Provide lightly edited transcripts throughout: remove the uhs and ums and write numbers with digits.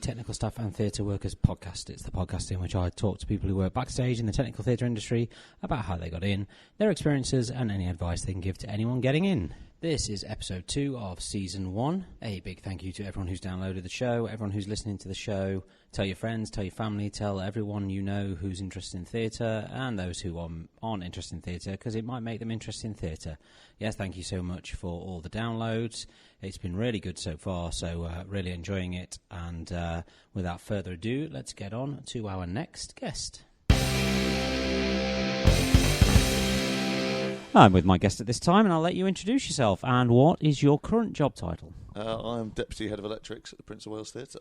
Technical Staff and Theatre Workers podcast. It's the podcast in which I talk to people who work backstage in the technical theatre industry about how they got in, their experiences, and any advice they can give to anyone getting in. This is episode 2 of season 1. A big thank you to everyone who's downloaded the show, everyone who's listening to the show. Tell your friends, tell your family, tell everyone you know who's interested in theatre and those who aren't interested in theatre, because it might make them interested in theatre. Yes, thank you so much for all the downloads. It's been really good so far, so really enjoying it. And without further ado, let's get on to our next guest. I'm with my guest at this time, and I'll let you introduce yourself. And what is your current job title? I'm Deputy Head of Electrics at the Prince of Wales Theatre,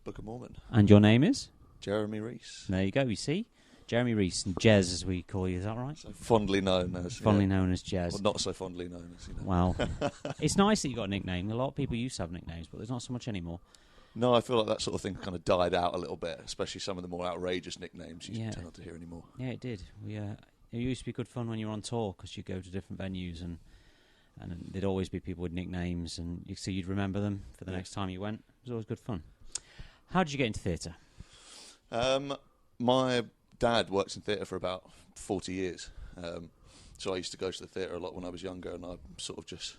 Book of Mormon. And your name is? Jeremy Rees. There you go, you see? Jeremy Rees, and Jez as we call you, is that right? So fondly known as. Fondly known as Jez. Well, not so fondly known as, you know. Well, it's nice that you got a nickname. A lot of people used to have nicknames, but there's not so much anymore. No, I feel like that sort of thing kind of died out a little bit, especially some of the more outrageous nicknames you tend not to hear anymore. Yeah, it did. It used to be good fun when you were on tour because you go to different venues and there'd always be people with nicknames and you'd remember them for the next time you went. It was always good fun. How did you get into theatre? My dad works in theatre for about 40 years. So I used to go to the theatre a lot when I was younger, and I sort of just,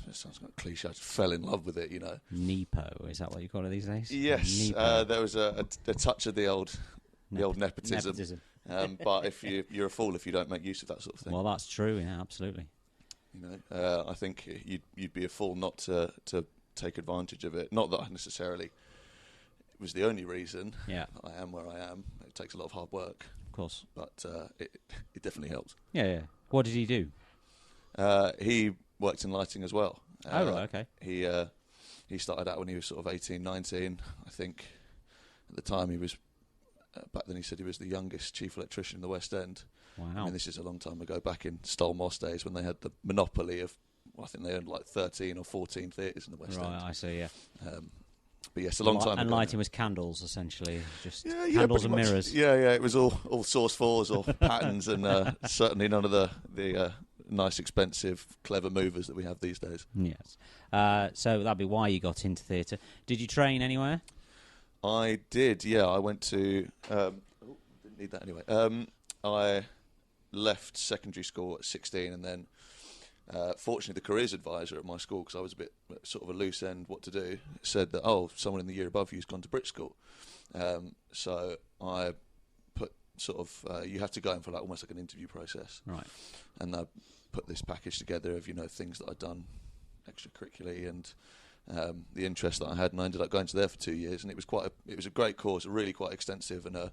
it sounds like a cliche, I just fell in love with it, you know. Nepo, is that what you call it these days? Yes, there was a touch of the old nepotism. But if you're a fool if you don't make use of that sort of thing. Well, that's true. Yeah, absolutely. You know, I think you'd be a fool not to take advantage of it. Not that I necessarily it was the only reason. Yeah. I am where I am. It takes a lot of hard work, of course, but it definitely helps. Yeah. What did he do? He worked in lighting as well. Oh, right, okay. He started out when he was sort of 18, 19. I think at the time he was. Back then he said he was the youngest chief electrician in the West End. Wow. I mean, this is a long time ago, back in Stolmos days when they had the monopoly of, I think they owned like 13 or 14 theatres in the West End. Right, I see, yeah. But yes, a long time ago. And lighting was candles, essentially, just candles candles and mirrors. Yeah, it was all source fours or patterns and certainly none of the nice, expensive, clever movers that we have these days. Yes. So that'd be why you got into theatre. Did you train anywhere? I did, yeah. I went to... didn't need that anyway. I left secondary school at 16 and then, fortunately, the careers advisor at my school, because I was a bit sort of a loose end what to do, said that, someone in the year above you's gone to Brit School. So I put sort of... you have to go in for almost like an interview process. Right. And I put this package together of, things that I'd done extracurricularly and... the interest that I had, and I ended up going to there for 2 years, and it was a great course, really quite extensive, and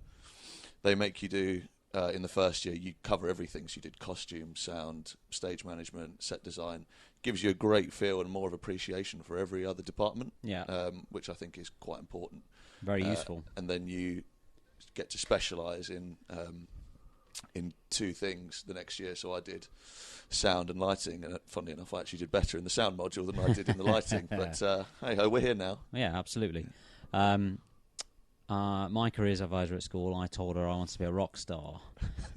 they make you do in the first year you cover everything. So you did costume, sound, stage management, set design. Gives you a great feel and more of appreciation for every other department, which I think is quite important. Very useful. And then you get to specialise in 2 things the next year. So I did sound and lighting, and funnily enough I actually did better in the sound module than I did in the lighting, but hey-ho, we're here now. Yeah, absolutely. My careers advisor at school, I told her I wanted to be a rock star,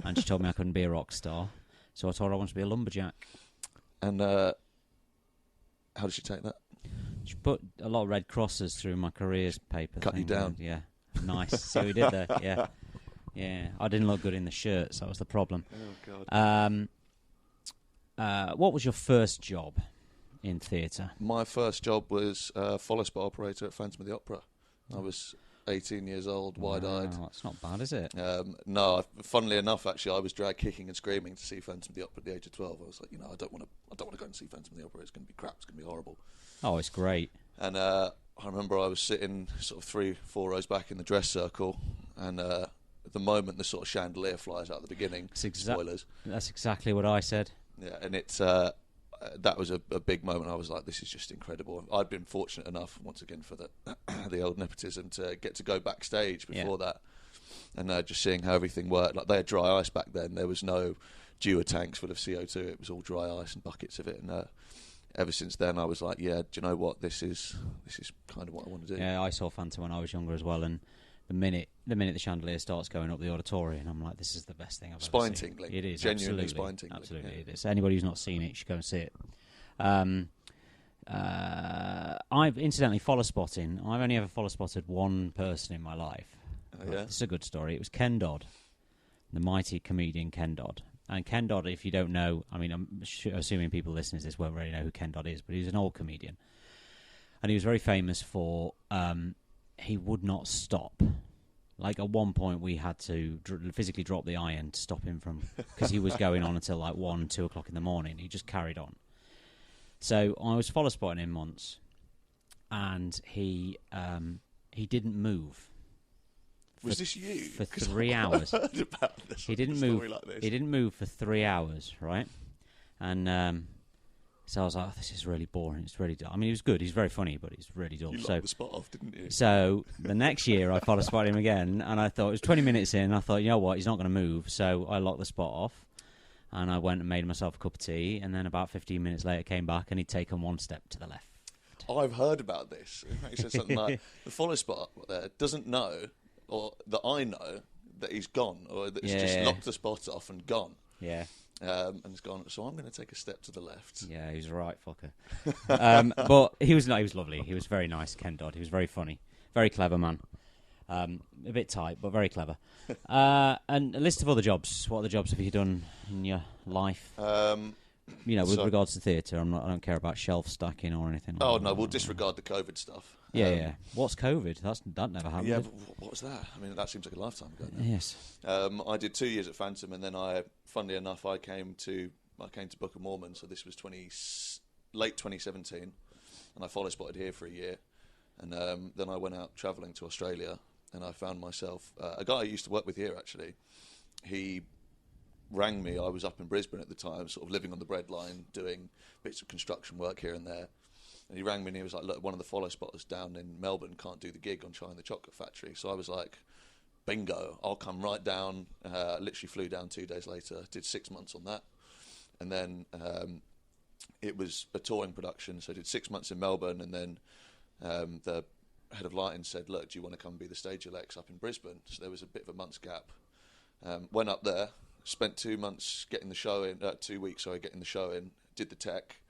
and she told me I couldn't be a rock star, so I told her I wanted to be a lumberjack. And how did she take that? She put a lot of red crosses through my careers paper. Cut you down. Yeah, nice. See what we did there? Yeah, I didn't look good in the shirts. That was the problem. Oh, God. What was your first job in theatre? My first job was follow spot operator at Phantom of the Opera. I was 18 years old, wide-eyed. Wow, that's not bad, is it? No, funnily enough, actually, I was dragged kicking and screaming to see Phantom of the Opera at the age of 12. I was like, I don't want to go and see Phantom of the Opera. It's going to be crap. It's going to be horrible. Oh, it's great. And I remember I was sitting sort of 3-4 rows back in the dress circle, and at the moment the sort of chandelier flies out at the beginning. Spoilers. That's exactly what I said. Yeah, and it's that was a big moment. I was like, this is just incredible. I'd been fortunate enough, once again, for the old nepotism, to get to go backstage before that, and just seeing how everything worked. Like, they had dry ice back then. There was no Dewar tanks full of CO2. It was all dry ice and buckets of it. And ever since then, I was like, yeah, do you know what? This is kind of what I want to do. Yeah, I saw Phantom when I was younger as well, and the minute the chandelier starts going up the auditorium, I'm like, this is the best thing I've ever seen. Spine-tingling. It is, genuinely absolutely. Spine-tingling. Absolutely, yeah. It is. Anybody who's not seen it should go and see it. I've incidentally follow spotting. I've only ever follow spotted one person in my life. Oh, yeah? This is a good story. It was Ken Dodd, the mighty comedian Ken Dodd. And Ken Dodd, if you don't know, I mean, I'm assuming people listening to this won't really know who Ken Dodd is, but he's an old comedian. And he was very famous for he would not stop. Like, at one point, we had to physically drop the iron to stop him from... Because he was going on until, like, 1, 2 o'clock in the morning. He just carried on. So I was follow spotting him once, and he didn't move. Was this you? For 3 hours. I heard about this. He didn't move. Like this. He didn't move for 3 hours, right? And so I was like, oh, "This is really boring. It's really dull." I mean, he was good. He's very funny, but he's really dull. You locked the spot off, didn't you? So the next year, I follow spotted him again, and I thought it was 20 minutes in. And I thought, you know what? He's not going to move, so I locked the spot off, and I went and made myself a cup of tea. And then about 15 minutes later, came back, and he'd taken one step to the left. I've heard about this. In fact, he said something like, "The follow spot there doesn't know." Or that I know that he's gone, or that he's just locked the spot off and gone. Yeah. And he's gone, so I'm going to take a step to the left. Yeah, he was a right fucker. But he was lovely. He was very nice, Ken Dodd. He was very funny. Very clever man. A bit tight, but very clever. And a list of other jobs. What other jobs have you done in your life? With regards to theatre, I don't care about shelf stacking or anything. Oh, no, we'll disregard the COVID stuff. Yeah. What's COVID? That never happened. Yeah, but what was that? I mean, that seems like a lifetime ago now. Yes. I did 2 years at Phantom, and then funnily enough, I came to Book of Mormon, so this was late 2017, and I follow spotted here for a year, and then I went out travelling to Australia, and I found myself, a guy I used to work with here, actually, he rang me. I was up in Brisbane at the time, sort of living on the bread line, doing bits of construction work here and there. And he rang me and he was like, "Look, one of the follow spotters down in Melbourne can't do the gig on China the Chocolate Factory." So I was like, bingo, I'll come right down. Literally flew down 2 days later, did 6 months on that. And then it was a touring production, so I did 6 months in Melbourne, and then the head of lighting said, "Look, do you want to come be the stage Alex up in Brisbane?" So there was a bit of a month's gap. Went up there, spent 2 months getting the show in, 2 weeks, getting the show in, did the tech,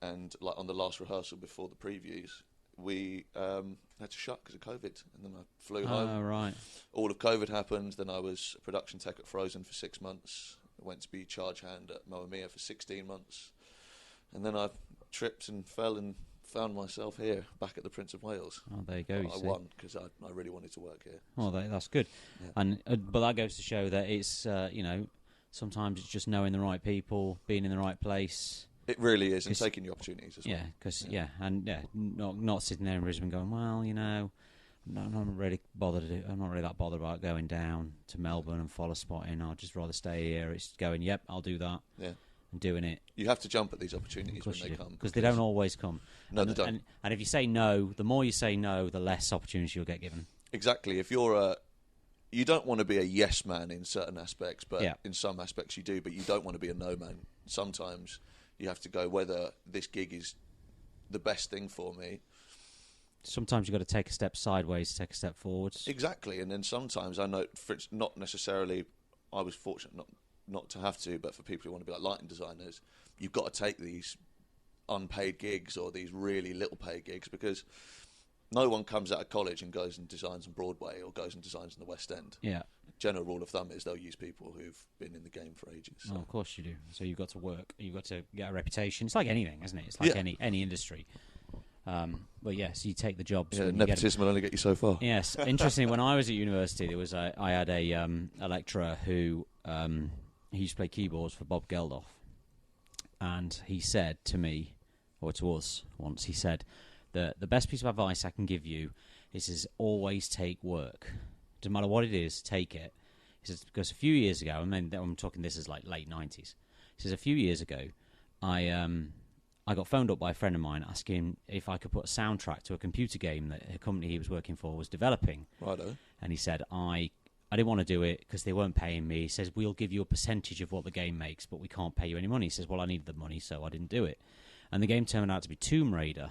and like on the last rehearsal before the previews, we had to shut because of COVID, and then I flew home. Oh, right. All of COVID happened, then I was a production tech at Frozen for 6 months, I went to be charge hand at Mamma Mia for 16 months, and then I tripped and fell and found myself here, back at the Prince of Wales. Oh, there you go. I won because I really wanted to work here. Oh, that's good. Yeah. And but that goes to show that it's sometimes it's just knowing the right people, being in the right place. It really is, and taking the opportunities as well. Yeah, not sitting there in Brisbane going, well, I'm not really bothered. I'm not really that bothered about going down to Melbourne and follow spotting. I'd just rather stay here. It's going, yep, I'll do that. Yeah. And doing it. You have to jump at these opportunities when they come. Because they don't always come. No, they don't. And if you say no, the more you say no, the less opportunity you'll get given. Exactly. If you're you don't want to be a yes man in certain aspects, but in some aspects you do, but you don't want to be a no man. Sometimes you have to go whether this gig is the best thing for me. Sometimes you've got to take a step sideways, take a step forwards. Exactly. And then sometimes I know, not necessarily, I was fortunate not to have to, but for people who want to be like lighting designers, you've got to take these unpaid gigs or these really little paid gigs, because no one comes out of college and goes and designs on Broadway or goes and designs in the West End. Yeah. General rule of thumb is they'll use people who've been in the game for ages. So. Oh, of course you do. So you've got to work. You've got to get a reputation. It's like anything, isn't it? It's like any industry. But yes, you take the jobs. Yeah, nepotism will only get you so far. Yes. Interestingly, when I was at university, there was I had a lecturer who he used to play keyboards for Bob Geldof, and he said to me, or to us once, he said that the best piece of advice I can give you is always take work. Doesn't matter what it is, take it. He says, because a few years ago, I'm talking this is like late 90s. He says a few years ago, I got phoned up by a friend of mine asking if I could put a soundtrack to a computer game that a company he was working for was developing. Righto. And he said, I didn't want to do it because they weren't paying me. He says, we'll give you a percentage of what the game makes, but we can't pay you any money. He says, well, I needed the money, so I didn't do it. And the game turned out to be Tomb Raider.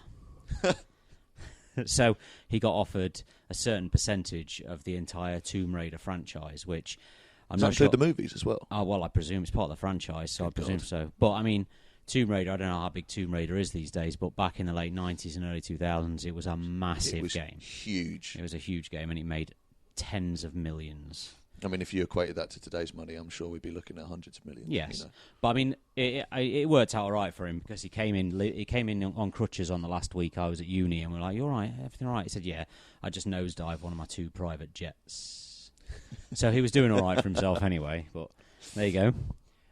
So he got offered a certain percentage of the entire Tomb Raider franchise, which I'm not sure. Does that include the movies as well? Oh, well, I presume it's part of the franchise, so I presume so. But, I mean, Tomb Raider, I don't know how big Tomb Raider is these days, but back in the late 90s and early 2000s, it was a massive game. Huge. It was a huge game, and it made tens of millions. I mean, if you equated that to today's money, I'm sure we'd be looking at hundreds of millions. Yes, you know? But I mean, it worked out all right for him because he came in on crutches on the last week I was at uni, and we're like, "You all right? Everything all right?" He said, "Yeah, I just nosedived one of my 2 private jets." So he was doing all right for himself anyway. But there you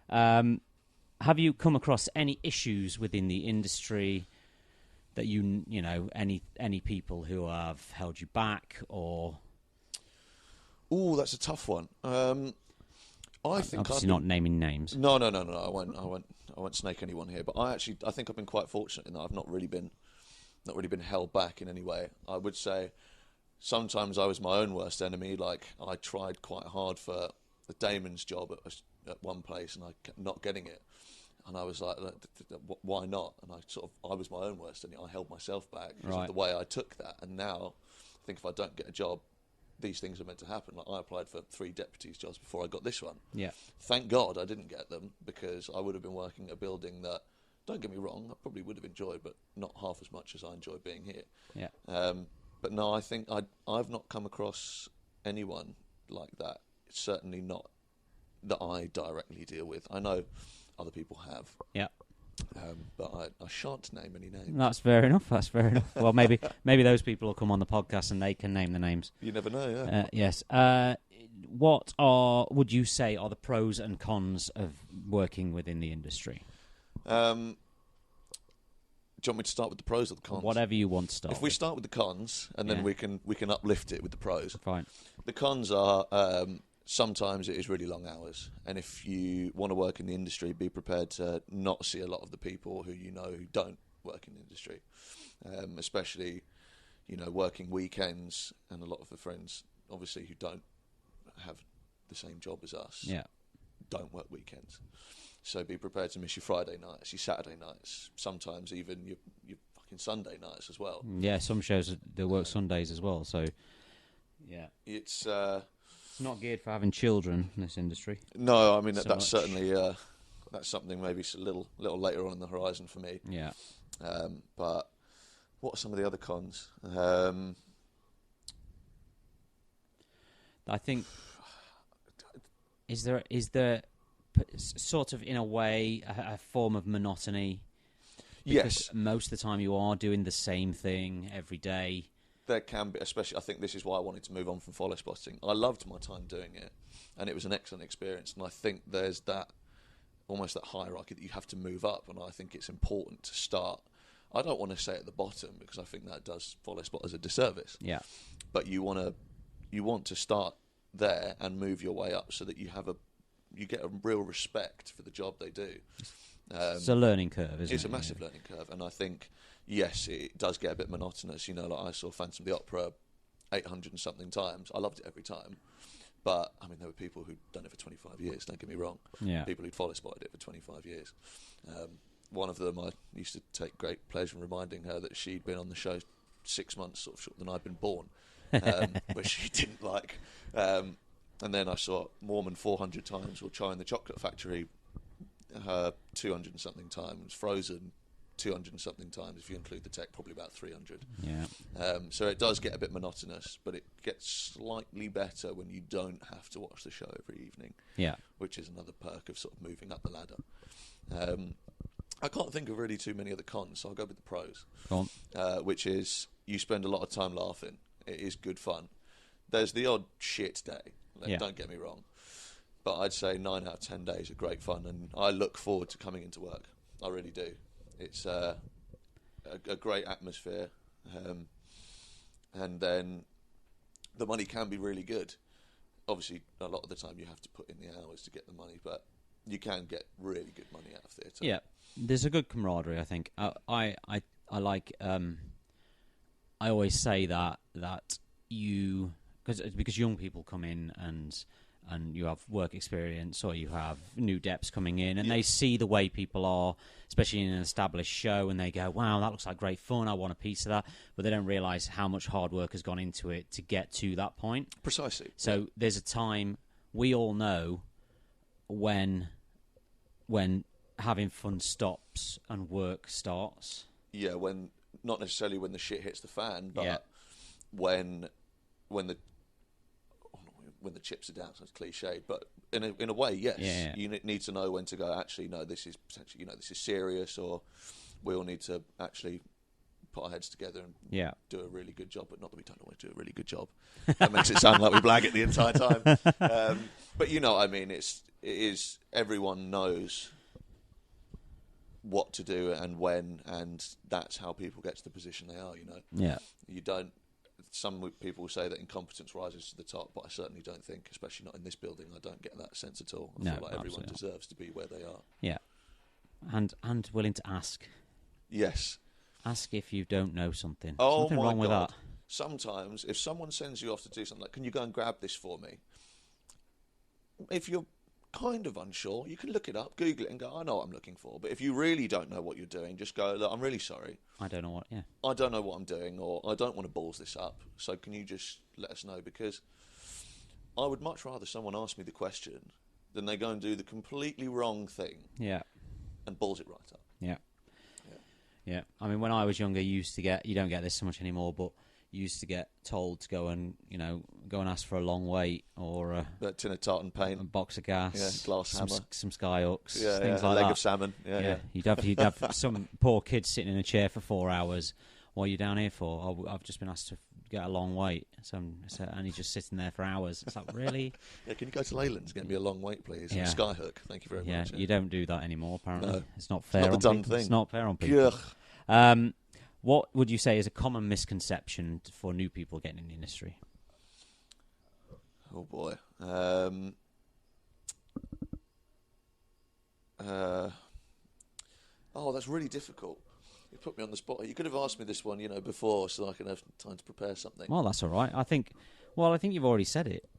go. Have you come across any issues within the industry that you know any people who have held you back or? Oh, that's a tough one. I think obviously not naming names. No. I won't snake anyone here. But I think I've been quite fortunate in that I've not really been held back in any way. I would say sometimes I was my own worst enemy. Like I tried quite hard for the Damon's job at one place, and I kept not getting it. And I was like, why not? And I was my own worst enemy. I held myself back because of the way I took that. And now I think if I don't get a job, these things are meant to happen. Like I applied for 3 deputies jobs before I got this one. Yeah. Thank God I didn't get them, because I would have been working at a building that, don't get me wrong, I probably would have enjoyed, but not half as much as I enjoy being here. Yeah. But no, I think I've not come across anyone like that. It's certainly not that I directly deal with. I know other people have. Yeah. But I shan't name any names. That's fair enough. Well, maybe those people will come on the podcast and they can name the names. You never know, yeah. Yes. What would you say are the pros and cons of working within the industry? Do you want me to start with the pros or the cons? Whatever you want to start. If we start with the cons, and then we can uplift it with the pros. Fine. The cons are sometimes it is really long hours, and if you want to work in the industry, be prepared to not see a lot of the people who don't work in the industry, especially working weekends, and a lot of the friends obviously who don't have the same job as us don't work weekends. So be prepared to miss your Friday nights, your Saturday nights, sometimes even your fucking Sunday nights as well. Yeah, some shows they work Sundays as well. So yeah, it's not geared for having children in this industry. No, I mean that's certainly that's something maybe a little later on in the horizon for me. Yeah. But what are some of the other cons? I think is there sort of in a way a form of monotony? Because yes. Most of the time you are doing the same thing every day. There can be, especially, I think this is why I wanted to move on from follow spotting. I loved my time doing it, and it was an excellent experience. And I think there's almost that hierarchy that you have to move up, and I think it's important to start. I don't want to say at the bottom, because I think that does follow spotters a disservice. Yeah. But you want to start there and move your way up, so that you get a real respect for the job they do. It's a learning curve, isn't it? It's a massive learning curve, and I think, yes, it does get a bit monotonous. Like I saw Phantom of the Opera 800 and something times. I loved it every time. But, I mean, there were people who'd done it for 25 years, don't get me wrong. Yeah. People who'd follow spotted it for 25 years. One of them, I used to take great pleasure in reminding her that she'd been on the show 6 months sort of shorter than I'd been born, which she didn't like. And then I saw Mormon 400 times, or Charlie and the Chocolate Factory 200 and something times, Frozen 200 and something times, if you include the tech, probably about 300. Yeah. So it does get a bit monotonous, but it gets slightly better when you don't have to watch the show every evening. Yeah. Which is another perk of sort of moving up the ladder. I can't think of really too many other cons, so I'll go with the pros. Go on. Which is you spend a lot of time laughing. It is good fun. There's the odd shit day. Don't get me wrong. But I'd say 9 out of 10 days are great fun, and I look forward to coming into work. I really do. It's a great atmosphere, and then the money can be really good. Obviously, a lot of the time you have to put in the hours to get the money, but you can get really good money out of theatre. Yeah, there's a good camaraderie, I think. I like. I always say that you because young people come in and you have work experience, or you have new deps coming in, and they see the way people are, especially in an established show, and they go, wow, that looks like great fun, I want a piece of that, but they don't realise how much hard work has gone into it to get to that point. Precisely. So there's a time, we all know when having fun stops and work starts. Yeah, not necessarily when the shit hits the fan, but when the chips are down. So it's cliched, but in a way, yes. Yeah. You need to know when to go. Actually, no, this is potentially, this is serious, or we all need to actually put our heads together and do a really good job. But not that we don't always do a really good job. That makes it sound like we blag it the entire time. But you know what I mean. It is everyone knows what to do and when, and that's how people get to the position they are. Yeah. You don't. Some people say that incompetence rises to the top, but I certainly don't think, especially not in this building, I don't get that sense at all. I feel like everyone deserves to be where they are. Yeah. And willing to ask. Yes. Ask if you don't know something. Oh, There's nothing wrong with that. Sometimes, if someone sends you off to do something, like, can you go and grab this for me? If you're kind of unsure, you can look it up, Google it, and go, I know what I'm looking for. But if you really don't know what you're doing, just go, look, I'm really sorry. I don't know what, I don't know what I'm doing, or I don't want to balls this up. So can you just let us know? Because I would much rather someone ask me the question than they go and do the completely wrong thing. Yeah. And balls it right up. Yeah. I mean, when I was younger, you don't get this so much anymore, but you used to get told to go and ask for a long wait, or a tin of tartan paint, a box of gas, glass hammer, some skyhooks, things like that. A leg of salmon. Yeah. You'd have some poor kid sitting in a chair for 4 hours. What are you down here for? Oh, I've just been asked to get a long wait. And he's just sitting there for hours. It's like, really? Yeah, can you go to Leyland's and get me a long wait, please? Yeah. Skyhook, thank you very much. Yeah, you don't do that anymore, apparently. No. It's not fair. It's not the on done people. thing. It's not fair on people. What would you say is a common misconception for new people getting in the industry? Oh, boy. That's really difficult. You put me on the spot. You could have asked me this one, before, so I can have time to prepare something. Well, that's all right. I think you've already said it.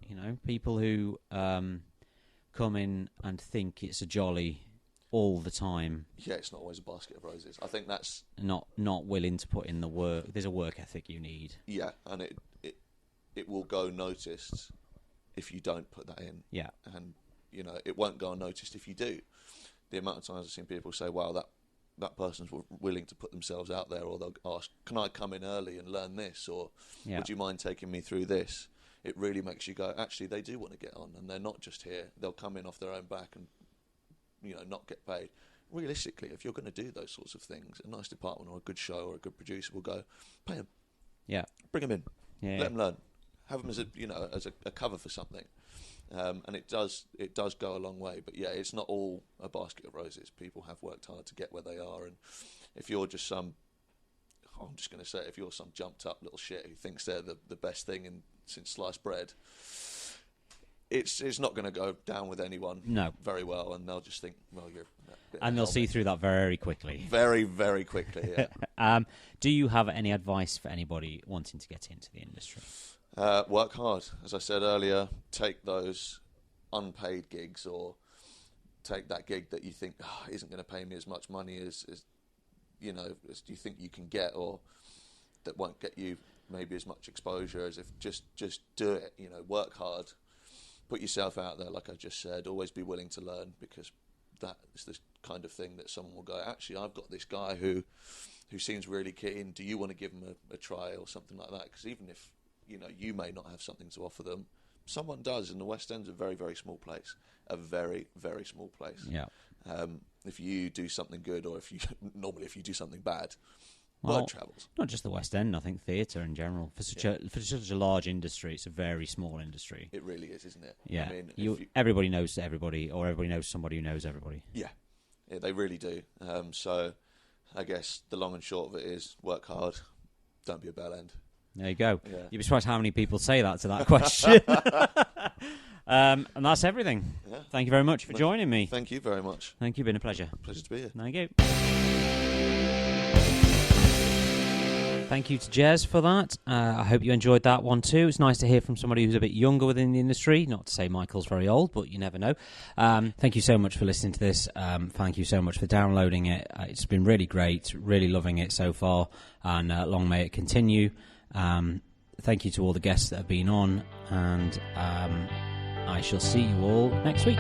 People who come in and think it's a jolly all the time. Yeah, it's not always a basket of roses. I think that's not willing to put in the work. There's a work ethic you need. Yeah, and it will go noticed if you don't put that in. Yeah, and it won't go unnoticed if you do. The amount of times I've seen people say, "Wow, that person's willing to put themselves out there," or they'll ask, "Can I come in early and learn this?" or "Would you mind taking me through this?" It really makes you go, actually, they do want to get on, and they're not just here. They'll come in off their own back and not get paid. Realistically, if you're going to do those sorts of things, a nice department or a good show or a good producer will go, pay them. Yeah. Bring them in. Yeah. Let them learn. Have them as a cover for something. And it does go a long way. But yeah, it's not all a basket of roses. People have worked hard to get where they are. And if you're just if you're some jumped up little shit who thinks they're the best thing since sliced bread, it's not going to go down with anyone very well, and they'll just think, well, you're a bit and they'll see through that very quickly. Very, very quickly, yeah. Do you have any advice for anybody wanting to get into the industry? Work hard. As I said earlier, take those unpaid gigs, or take that gig that you think isn't going to pay me as much money as you think you can get, or that won't get you maybe as much exposure as if just do it. Work hard. Put yourself out there, like I just said. Always be willing to learn, because that is the kind of thing that someone will go, actually, I've got this guy who seems really keen. Do you want to give him a try or something like that? Because even if you may not have something to offer them, someone does. And the West End's a very, very small place, a very, very small place. Yeah. If you do something good, or if you do something bad, well, word travels. Not just the West End. I think theatre in general, for such a large industry, it's a very small industry. It really is, isn't it? Yeah. I mean, everybody knows everybody, or everybody knows somebody who knows everybody. Yeah, they really do. So I guess the long and short of it is, work hard, don't be a bell end. There you go. Yeah. You'd be surprised how many people say that to that question. And that's everything. Yeah. Thank you very much for joining me. Thank you very much. Thank you. Been a pleasure. Pleasure to be here. Thank you. Thank you to Jez for that. I hope you enjoyed that one too. It's nice to hear from somebody who's a bit younger within the industry. Not to say Michael's very old, but you never know. Thank you so much for listening to this. Thank you so much for downloading it. It's been really great. Really loving it so far, and long may it continue. Thank you to all the guests that have been on, and I shall see you all next week.